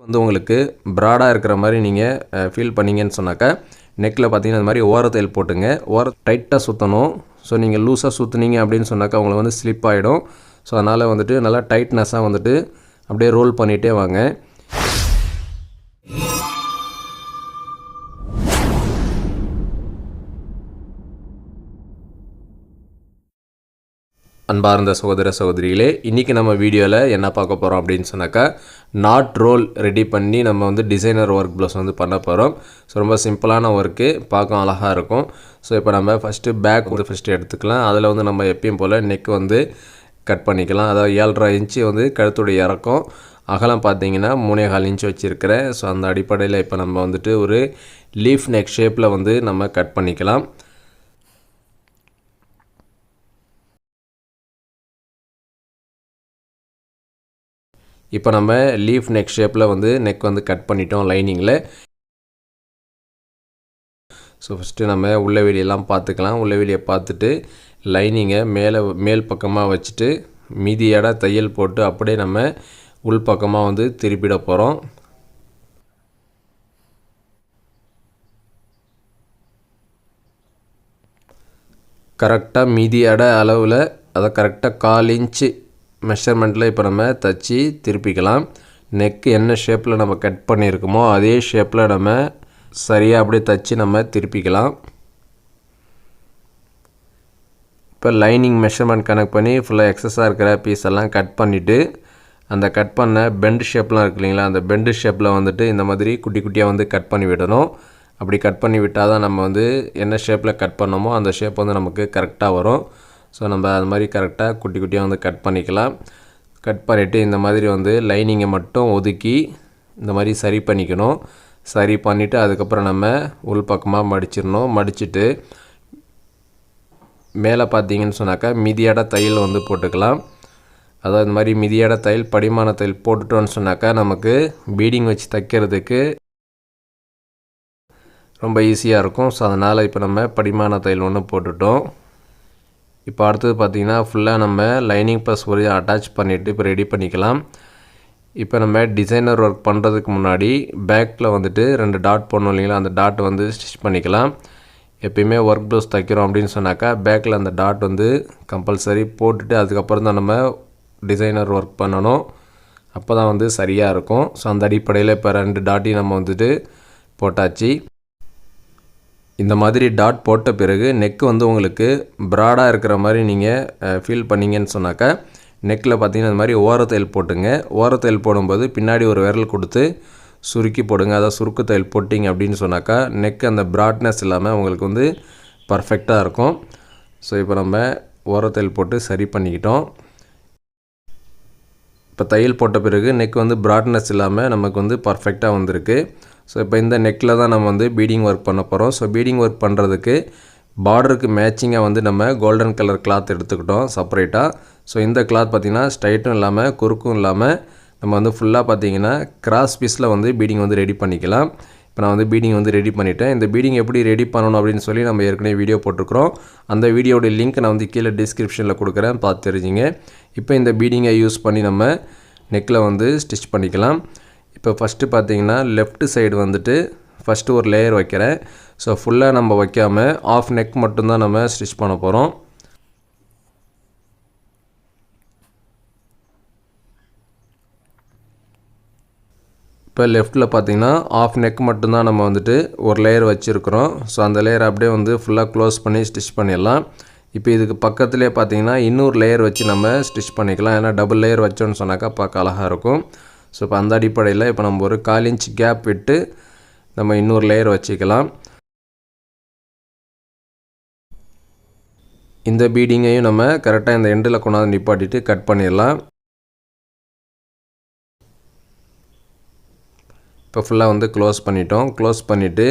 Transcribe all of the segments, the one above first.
வந்து உங்களுக்கு ப்ராடாக இருக்கிற மாதிரி நீங்கள் ஃபீல் பண்ணிங்கன்னு சொன்னாக்கா நெக்கில் பார்த்தீங்கன்னா இந்த மாதிரி ஓரத்தையில் போட்டுங்க. டைட்டாக சுற்றணும். ஸோ நீங்கள் லூஸாக சுற்றுனீங்க அப்படின்னு சொன்னாக்கா உங்களுக்கு வந்து ஸ்லிப் ஆகிடும். ஸோ அதனால் வந்துட்டு நல்லா டைட்னஸாக வந்துட்டு அப்படியே ரோல் பண்ணிகிட்டே வாங்க. அன்பார்ந்த சகோதர சகோதரிகளே, இன்றைக்கி நம்ம வீடியோவில் என்ன பார்க்க போகிறோம் அப்படின்னு சொன்னாக்கா நாட் ரோல் ரெடி பண்ணி நம்ம வந்து டிசைனர் ஒர்க் ப்ளவுஸ் வந்து பண்ண போகிறோம். ஸோ ரொம்ப சிம்பிளான ஒர்க்கு, பார்க்க அழகாக இருக்கும். ஸோ இப்போ நம்ம ஃபஸ்ட்டு பேக் வந்து ஃபஸ்ட்டு எடுத்துக்கலாம். அதில் வந்து நம்ம எப்பயும் போல் நெக் வந்து கட் பண்ணிக்கலாம். அதாவது 7.5 இன்ச்சு வந்து கழுத்துடைய இறக்கம், அகலம் பார்த்தீங்கன்னா 3.25 இன்ச்சு வச்சுருக்கிறேன். ஸோ அந்த அடிப்படையில் இப்போ நம்ம வந்துட்டு ஒரு லீஃப் நெக் ஷேப்பில் வந்து நம்ம கட் பண்ணிக்கலாம். இப்போ நம்ம லீஃப் நெக் ஷேப்பில் வந்து நெக் வந்து கட் பண்ணிட்டோம் லைனிங்கில். ஸோ ஃபஸ்ட்டு நம்ம உள்ள வெளியெல்லாம் பார்த்துக்கலாம். உள்ள வெளியை பார்த்துட்டு லைனிங்கை மேல் பக்கமாக வச்சுட்டு மீதி இடம் தையல் போட்டு அப்படியே நம்ம உள் பக்கமாக வந்து திருப்பிட போகிறோம். கரெக்டாக மீதி இட அளவில் அதை கரெக்டாக 1/4 இன்ச்சு மெஷர்மெண்ட்டில் இப்போ நம்ம தைச்சி திருப்பிக்கலாம். நெக்கு என்ன ஷேப்பில் நம்ம கட் பண்ணியிருக்கோமோ அதே ஷேப்பில் நம்ம சரியாக அப்படியே தைச்சி நம்ம திருப்பிக்கலாம். இப்போ லைனிங் மெஷர்மெண்ட் கனெக்ட் பண்ணி ஃபுல்லாக எக்ஸஸாக இருக்கிற பீஸ் எல்லாம் கட் பண்ணிவிட்டு அந்த கட் பண்ண பெண்டு ஷேப்லாம் இருக்கு இல்லைங்களா, அந்த பெண்டு ஷேப்பில் வந்துட்டு இந்த மாதிரி குட்டி குட்டியாக வந்து கட் பண்ணி விடணும். அப்படி கட் பண்ணி விட்டால் தான் நம்ம வந்து என்ன ஷேப்பில் கட் பண்ணோமோ அந்த ஷேப் வந்து நமக்கு கரெக்டாக வரும். ஸோ நம்ம அது மாதிரி கரெக்டாக குட்டி குட்டியாக வந்து கட் பண்ணிக்கலாம். கட் பண்ணிவிட்டு இந்த மாதிரி வந்து லைனிங்கை மட்டும் ஒதுக்கி இந்த மாதிரி சரி பண்ணிக்கணும். சரி பண்ணிவிட்டு அதுக்கப்புறம் நம்ம உள் பக்கமாக மடிச்சிடணும். மடிச்சுட்டு மேலே பார்த்தீங்கன்னு சொன்னாக்கா மிதியட தையல் வந்து போட்டுக்கலாம். அதாவது இந்த மாதிரி மிதியட தையல் படிமான தையல் போட்டுட்டோன்னு சொன்னாக்கா நமக்கு பீடிங் வச்சு தைக்கிறதுக்கு ரொம்ப ஈஸியாக இருக்கும். ஸோ அதனால் இப்போ நம்ம படிமான தையல் ஒன்று போட்டுட்டோம். இப்போ அடுத்தது பார்த்திங்கன்னா ஃபுல்லாக நம்ம லைனிங் ப்ளஸ் ஒரு அட்டாச் பண்ணிவிட்டு இப்போ ரெடி பண்ணிக்கலாம். இப்போ நம்ம டிசைனர் ஒர்க் பண்ணுறதுக்கு முன்னாடி பேக்கில் வந்துட்டு 2 டாட் போடணும் இல்லைங்களா, அந்த டாட் வந்து ஸ்டிச் பண்ணிக்கலாம். எப்பயுமே ஒர்க் ப்ளவுஸ் தைக்கிறோம் அப்படின்னு சொன்னாக்கா பேக்கில் அந்த டாட் வந்து கம்பல்சரி போட்டுட்டு அதுக்கப்புறம் தான் நம்ம டிசைனர் ஒர்க் பண்ணணும். அப்போ தான் வந்து சரியாக இருக்கும். ஸோ அந்த அடிப்படையில் இப்போ 2 டாட்டையும் நம்ம வந்துட்டு போட்டாச்சு. இந்த மாதிரி டாட் போட்ட பிறகு நெக் வந்து உங்களுக்கு ப்ராடாக இருக்கிற மாதிரி நீங்கள் ஃபீல் பண்ணிங்கன்னு சொன்னாக்கா நெக்கில் பார்த்தீங்கன்னா இந்த மாதிரி ஓரத்தையல் போட்டுங்க. ஓரத்தையல் போடும்போது பின்னாடி ஒரு விரல் கொடுத்து சுருக்கி போடுங்க. அதாவது சுருக்கு தையல் போட்டிங்க அப்படின்னு சொன்னாக்கா நெக் அந்த ப்ராட்னஸ் இல்லாமல் உங்களுக்கு வந்து பர்ஃபெக்டாக இருக்கும். ஸோ இப்போ நம்ம ஓரத்தையல் போட்டு சரி பண்ணிக்கிட்டோம். இப்போ தையல் போட்ட பிறகு நெக் வந்து ப்ராட்னஸ் இல்லாமல் நமக்கு வந்து பர்ஃபெக்டாக வந்திருக்கு. ஸோ இப்போ இந்த நெக்கில் தான் நம்ம வந்து பீடிங் ஒர்க் பண்ண போகிறோம். ஸோ பீடிங் ஒர்க் பண்ணுறதுக்கு பார்டருக்கு மேட்சிங்காக வந்து நம்ம கோல்டன் கலர் கிளாத் எடுத்துக்கிட்டோம் செப்பரேட்டாக. ஸோ இந்த கிளாத் பார்த்திங்கன்னா ஸ்ட்ரைட்டும் இல்லாமல் குறுக்கும் இல்லாமல் நம்ம வந்து ஃபுல்லாக பார்த்திங்கன்னா கிராஸ் பீஸில் வந்து பீடிங் வந்து ரெடி பண்ணிக்கலாம். இப்போ நான் வந்து பீடிங் வந்து ரெடி பண்ணிவிட்டேன். இந்த பீடிங் எப்படி ரெடி பண்ணணும் அப்படின்னு சொல்லி நம்ம ஏற்கனவே வீடியோ போட்டிருக்கிறோம். அந்த வீடியோட லிங்க் நான் வந்து கீழே டிஸ்கிரிப்ஷனில் கொடுக்குறேன், பார்த்து தெரிஞ்சுங்க. இப்போ இந்த பீடிங்கை யூஸ் பண்ணி நம்ம நெக்கில் வந்து ஸ்டிச் பண்ணிக்கலாம். இப்போ ஃபஸ்ட்டு பார்த்தீங்கன்னா லெஃப்ட் சைடு வந்துட்டு ஃபஸ்ட்டு ஒரு லேயர் வைக்கிறேன். ஸோ ஃபுல்லாக நம்ம வைக்காமல் ஆஃப் நெக் மட்டும்தான் நம்ம ஸ்டிச் பண்ண போகிறோம். இப்போ லெஃப்ட்டில் பார்த்தீங்கன்னா ஆஃப் நெக் மட்டும்தான் நம்ம வந்துட்டு ஒரு லேயர் வச்சுருக்குறோம். ஸோ அந்த லேயர் அப்படியே வந்து ஃபுல்லாக க்ளோஸ் பண்ணி ஸ்டிச் பண்ணிடலாம். இப்போ இதுக்கு பக்கத்துலேயே பார்த்தீங்கன்னா இன்னொரு லேயர் வச்சு நம்ம ஸ்டிச் பண்ணிக்கலாம். ஏன்னா டபுள் லேயர் வச்சோன்னு சொன்னாக்கா பார்க்க அழகாக இருக்கும். ஸோ இப்போ அந்த அடிப்படையில் இப்போ நம்ம ஒரு 1/4 இன்ச் கேப் விட்டு நம்ம இன்னொரு லேயர் வச்சுக்கலாம். இந்த பீடிங்கையும் நம்ம கரெக்டாக இந்த எண்டில் கொண்டாந்து நிப்பாட்டிட்டு கட் பண்ணிடலாம். இப்போ ஃபுல்லாக வந்து க்ளோஸ் பண்ணிட்டோம். க்ளோஸ் பண்ணிவிட்டு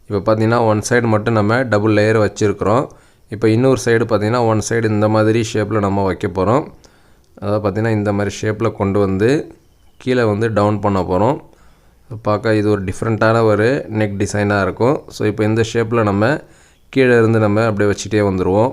இப்போ பார்த்திங்கன்னா ஒன் சைடு மட்டும் நம்ம டபுள் லேயர் வச்சுருக்குறோம். இப்போ இன்னொரு சைடு பார்த்திங்கன்னா ஒன் சைடு இந்த மாதிரி ஷேப்பில் நம்ம வைக்க போகிறோம். அதாவது பார்த்திங்கன்னா இந்த மாதிரி ஷேப்பில் கொண்டு வந்து கீழே வந்து டவுன் பண்ண போகிறோம். பார்க்க இது ஒரு டிஃப்ரெண்ட்டான ஒரு நெக் டிசைனாக இருக்கும். ஸோ இப்போ இந்த ஷேப்பில் நம்ம கீழே இருந்து நம்ம அப்படியே வச்சுட்டே வந்துடுவோம்.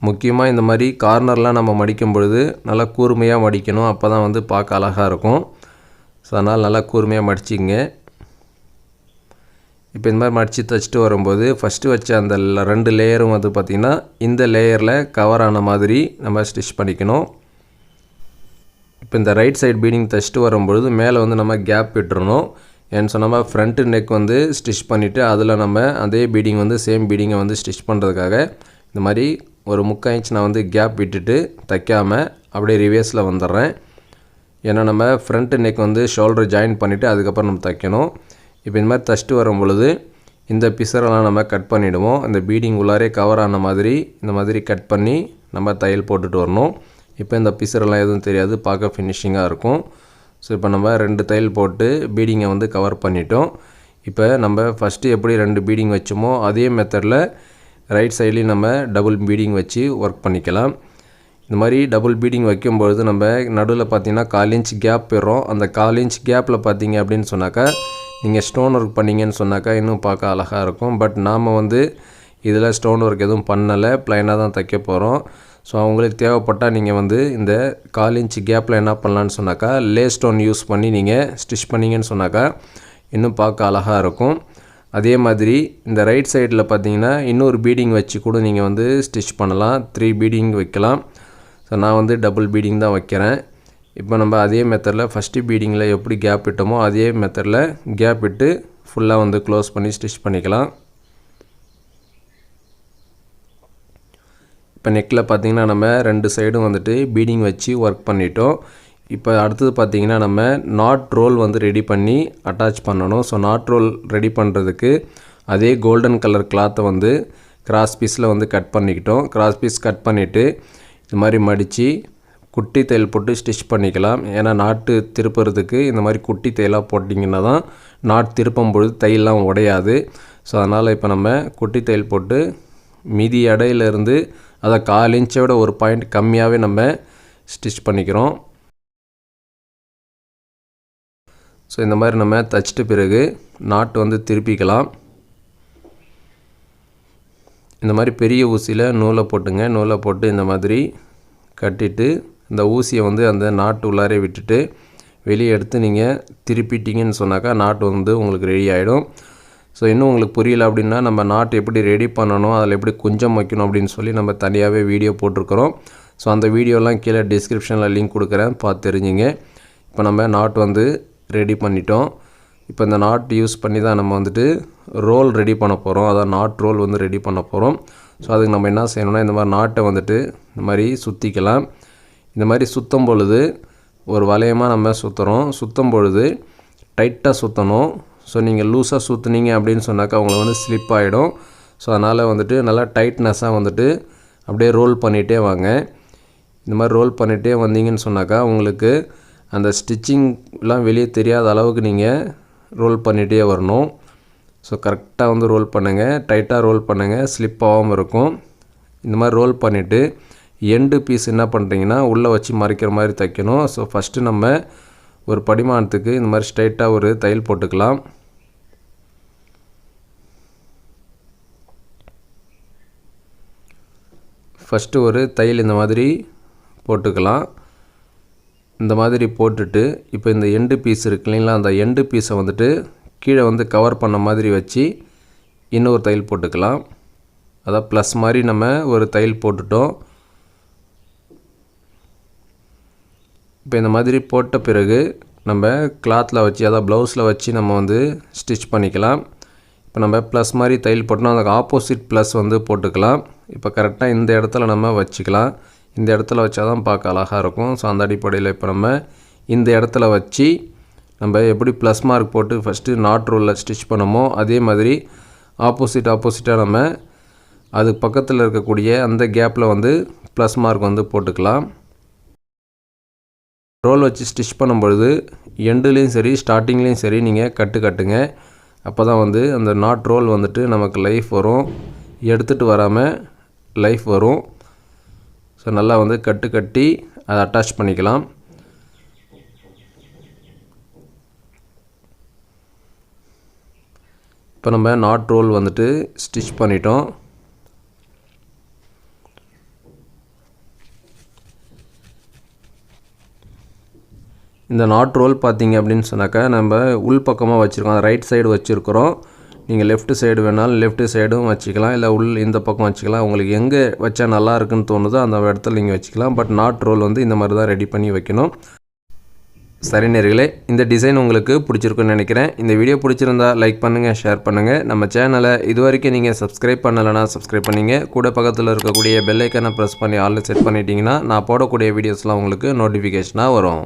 முக்கியமாக இந்த மாதிரி கார்னர்லாம் நம்ம மடிக்கும் பொழுது நல்லா கூர்மையாக மடிக்கணும், அப்போ தான் வந்து பார்க்க அழகாக இருக்கும். ஸோ அதனால் நல்லா கூர்மையாக மடிச்சிங்க. இப்போ இந்த மாதிரி மடித்து தைச்சிட்டு வரும்போது ஃபஸ்ட்டு வச்ச அந்த 2 லேயரும் வந்து பார்த்திங்கன்னா இந்த லேயரில் கவர் ஆன மாதிரி நம்ம ஸ்டிச் பண்ணிக்கணும். இப்போ இந்த ரைட் சைடு பீடிங் தைச்சிட்டு வரும்பொழுது மேலே வந்து நம்ம கேப் விட்டுறணும். ஏன்னு சொன்னால் ஃப்ரண்ட்டு நெக் வந்து ஸ்டிச் பண்ணிவிட்டு அதில் நம்ம அதே பீடிங் வந்து சேம் பீடிங்கை வந்து ஸ்டிச் பண்ணுறதுக்காக இந்த மாதிரி ஒரு 3/4 இன்ச் நான் வந்து கேப் விட்டுட்டு தைக்காமல் அப்படியே ரிவேர்ஸில் வந்துடுறேன். ஏன்னா நம்ம ஃப்ரண்ட்டு நெக் வந்து ஷோல்டர் ஜாயின் பண்ணிவிட்டு அதுக்கப்புறம் நம்ம தைக்கணும். இப்போ இந்த மாதிரி தைச்சிட்டு வரும் பொழுது இந்த பிசரெல்லாம் நம்ம கட் பண்ணிவிடுவோம். இந்த பீடிங் உள்ளாரே கவர் ஆன மாதிரி இந்த மாதிரி கட் பண்ணி நம்ம தையல் போட்டுட்டு வரணும். இப்போ இந்த பிசரெல்லாம் எதுவும் தெரியாது, பார்க்க ஃபினிஷிங்காக இருக்கும். ஸோ இப்போ நம்ம 2 தையல் போட்டு பீடிங்கை வந்து கவர் பண்ணிட்டோம். இப்போ நம்ம ஃபஸ்ட்டு எப்படி 2 பீடிங் வச்சோமோ அதே மெத்தடில் ரைட் சைட்லேயும் நம்ம டபுள் பீடிங் வச்சு ஒர்க் பண்ணிக்கலாம். இந்த மாதிரி டபுள் பீடிங் வைக்கும்பொழுது நம்ம நடுவில் பார்த்திங்கன்னா 1/4 இன்ச் கேப் போயிடும். அந்த 1/4 இன்ச் கேப்பில் பார்த்தீங்க அப்படின்னு சொன்னாக்கா நீங்கள் ஸ்டோன் ஒர்க் பண்ணிங்கன்னு சொன்னாக்கா இன்னும் பார்க்க அழகாக இருக்கும். பட் நாம் வந்து இதில் ஸ்டோன் ஒர்க் எதுவும் பண்ணலை, ப்ளைனாக தான் தைக்க போகிறோம். ஸோ அவங்களுக்கு தேவைப்பட்டால் நீங்கள் வந்து இந்த 1/4 இன்ச் கேப்பில் என்ன பண்ணலான்னு சொன்னாக்கா லே ஸ்டோன் யூஸ் பண்ணி நீங்கள் ஸ்டிச் பண்ணிங்கன்னு சொன்னாக்கா இன்னும் பார்க்க அழகாக இருக்கும். அதே மாதிரி இந்த ரைட் சைடில் பார்த்தீங்கன்னா இன்னொரு பீடிங் வச்சு கூட நீங்கள் வந்து ஸ்டிச் பண்ணலாம். 3 பீடிங் வைக்கலாம். ஸோ நான் வந்து டபுள் பீடிங் தான் வைக்கிறேன். இப்போ நம்ம அதே மெத்தடில் ஃபஸ்ட்டு பீடிங்கில் எப்படி கேப் விட்டோமோ அதே மெத்தடில் கேப் விட்டு ஃபுல்லாக வந்து க்ளோஸ் பண்ணி ஸ்டிச் பண்ணிக்கலாம். இப்போ நெக்கில் பார்த்திங்கன்னா நம்ம 2 சைடும் வந்துட்டு பீடிங் வச்சு ஒர்க் பண்ணிட்டோம். இப்போ அடுத்தது பார்த்திங்கன்னா நம்ம நாட் ரோல் வந்து ரெடி பண்ணி அட்டாச் பண்ணணும். ஸோ நாட் ரோல் ரெடி பண்ணுறதுக்கு அதே கோல்டன் கலர் கிளாத்தை வந்து கிராஸ் பீஸில் வந்து கட் பண்ணிக்கிட்டோம். கிராஸ் பீஸ் கட் பண்ணிவிட்டு இந்த மாதிரி மடித்து குட்டி தையல் போட்டு ஸ்டிச் பண்ணிக்கலாம். ஏன்னா நாட்டு திருப்புறதுக்கு இந்த மாதிரி குட்டி தையலாக போட்டிங்கன்னா தான் நாட் திருப்பும் பொழுது தையெல்லாம் உடையாது. ஸோ அதனால் இப்போ நம்ம குட்டி தையல் போட்டு மீதி இடையிலேருந்து அதை 1/4 இன்ச்சை விட ஒரு பாயிண்ட் கம்மியாகவே நம்ம ஸ்டிச் பண்ணிக்கிறோம். ஸோ இந்த மாதிரி நம்ம தைச்சிட்டு பிறகு நாட்டு வந்து திருப்பிக்கலாம். இந்த மாதிரி பெரிய ஊசியில் நூலை போட்டுங்க. நூலை போட்டு இந்த மாதிரி கட்டிட்டு இந்த ஊசியை வந்து அந்த நாட்டு உள்ளாரே விட்டுட்டு வெளியே எடுத்து நீங்கள் திருப்பிட்டிங்கன்னு சொன்னாக்கா நாட்டு வந்து உங்களுக்கு ரெடி ஆகிடும். ஸோ இன்னும் உங்களுக்கு புரியல அப்படின்னா நம்ம நாட்டு எப்படி ரெடி பண்ணணும், அதில் எப்படி குஞ்சம் வைக்கணும் அப்படின்னு சொல்லி நம்ம தனியாகவே வீடியோ போட்டிருக்கிறோம். ஸோ அந்த வீடியோலாம் கீழே டிஸ்கிரிப்ஷனில் லிங்க் கொடுக்குறேன், பார்த்து தெரிஞ்சுங்க. இப்போ நம்ம நாட் வந்து ரெடி பண்ணிட்டோம். இப்போ இந்த நாட் யூஸ் பண்ணி தான் நம்ம வந்துட்டு ரோல் ரெடி பண்ண போகிறோம். அதான் நாட் ரோல் வந்து ரெடி பண்ண போகிறோம். ஸோ அதுக்கு நம்ம என்ன செய்யணும்னா இந்த மாதிரி நாட்டை வந்துட்டு இந்த மாதிரி சுற்றிக்கலாம். இந்த மாதிரி சுற்றும் பொழுது ஒரு வளையமாக நம்ம சுற்றும் பொழுது டைட்டாக சுற்றணும். ஸோ நீங்கள் லூஸாக சுற்றுனீங்க அப்படின்னு சொன்னாக்கா உங்களுக்கு வந்து ஸ்லிப் ஆகிடும். ஸோ அதனால் வந்துட்டு நல்லா டைட்னஸாக வந்துட்டு அப்படியே ரோல் பண்ணிகிட்டே வாங்க. இந்த மாதிரி ரோல் பண்ணிகிட்டே வந்தீங்கன்னு சொன்னாக்கா உங்களுக்கு அந்த ஸ்டிச்சிங்லாம் வெளியே தெரியாத அளவுக்கு நீங்கள் ரோல் பண்ணிகிட்டே வரணும். ஸோ கரெக்டாக வந்து ரோல் பண்ணுங்கள், டைட்டாக ரோல் பண்ணுங்கள், ஸ்லிப் ஆகாமல் இருக்கும். இந்த மாதிரி ரோல் பண்ணிவிட்டு எண்டு பீஸ் என்ன பண்ணுறீங்கன்னா உள்ளே வச்சு மறைக்கிற மாதிரி தைக்கணும். ஸோ ஃபஸ்ட்டு நம்ம ஒரு படிமானத்துக்கு இந்த மாதிரி ஸ்ட்ரைட்டாக ஒரு தையல் போட்டுக்கலாம். ஃபஸ்ட்டு ஒரு தையல் இந்த மாதிரி போட்டுக்கலாம். இந்த மாதிரி போட்டுட்டு இப்போ இந்த எண்டு பீஸ் இருக்கு இல்லைங்களா, அந்த எண்டு பீஸை வந்துட்டு கீழே வந்து கவர் பண்ண மாதிரி வச்சு இன்னொரு தையல் போட்டுக்கலாம். அதான் ப்ளஸ் மாதிரி நம்ம ஒரு தையல் போட்டுட்டோம். இப்போ இந்த மாதிரி போட்ட பிறகு நம்ம கிளாத்தில் வச்சு அதாவது ப்ளவுஸில் வச்சு நம்ம வந்து ஸ்டிச் பண்ணிக்கலாம். இப்போ நம்ம ப்ளஸ் மாதிரி தையல் போட்டோம்னா அதுக்கு ஆப்போசிட் ப்ளஸ் வந்து போட்டுக்கலாம். இப்போ கரெக்டாக இந்த இடத்துல நம்ம வச்சுக்கலாம். இந்த இடத்துல வச்சா தான் பார்க்க அழகாக இருக்கும். ஸோ அந்த அடிப்படையில் இப்போ நம்ம இந்த இடத்துல வச்சு நம்ம எப்படி ப்ளஸ் மார்க் போட்டு ஃபஸ்ட்டு நாட் ரோலில் ஸ்டிச் பண்ணோமோ அதே மாதிரி ஆப்போசிட்டாக நம்ம அது பக்கத்தில் இருக்கக்கூடிய அந்த கேப்பில் வந்து ப்ளஸ் மார்க் வந்து போட்டுக்கலாம். ரோல் வச்சு ஸ்டிச் பண்ணும்பொழுது எண்டுலேயும் சரி ஸ்டார்டிங்லேயும் சரி நீங்கள் கட்டுங்க. அப்போ தான் வந்து அந்த நாட் ரோல் வந்துட்டு நமக்கு லைஃப் வரும், எடுத்துகிட்டு வராமல் லைஃப் வரும். ஸோ நல்லா வந்து கட்டி அதை அட்டாச் பண்ணிக்கலாம். இப்போ நம்ம நாட் ரோல் வந்துட்டு ஸ்டிச் பண்ணிட்டோம். இந்த நாட் ரோல் பார்த்தீங்க அப்படின்னு சொன்னாக்கா நம்ம உள் பக்கமாக வச்சுருக்கோம், ரைட் சைடு வச்சுருக்கிறோம். நீங்கள் லெஃப்ட் சைடு வேணாலும் லெஃப்ட் சைடும் வச்சுக்கலாம், இல்லை இந்த பக்கம் வச்சுக்கலாம். உங்களுக்கு எங்கே வச்சா நல்லா இருக்குன்னு தோணுதோ அந்த இடத்துல நீங்கள் வச்சுக்கலாம். பட் நாட் ரோல் வந்து இந்த மாதிரி தான் ரெடி பண்ணி வைக்கணும். சரி நேயர்களே, இந்த டிசைன் உங்களுக்கு பிடிச்சிருக்குன்னு நினைக்கிறேன். இந்த வீடியோ பிடிச்சிருந்தா லைக் பண்ணுங்கள், ஷேர் பண்ணுங்கள். நம்ம சேனலை இது வரைக்கும் நீங்கள் சப்ஸ்கிரைப் பண்ணலைன்னா சப்ஸ்கிரைப் பண்ணிங்க. கூட பக்கத்தில் இருக்கக்கூடிய பெல் ஐக்கனை ப்ரெஸ் பண்ணி ஆல்ல செட் பண்ணிட்டீங்கன்னா நான் போடக்கூடிய வீடியோஸ்லாம் உங்களுக்கு நோட்டிஃபிகேஷனாக வரும்.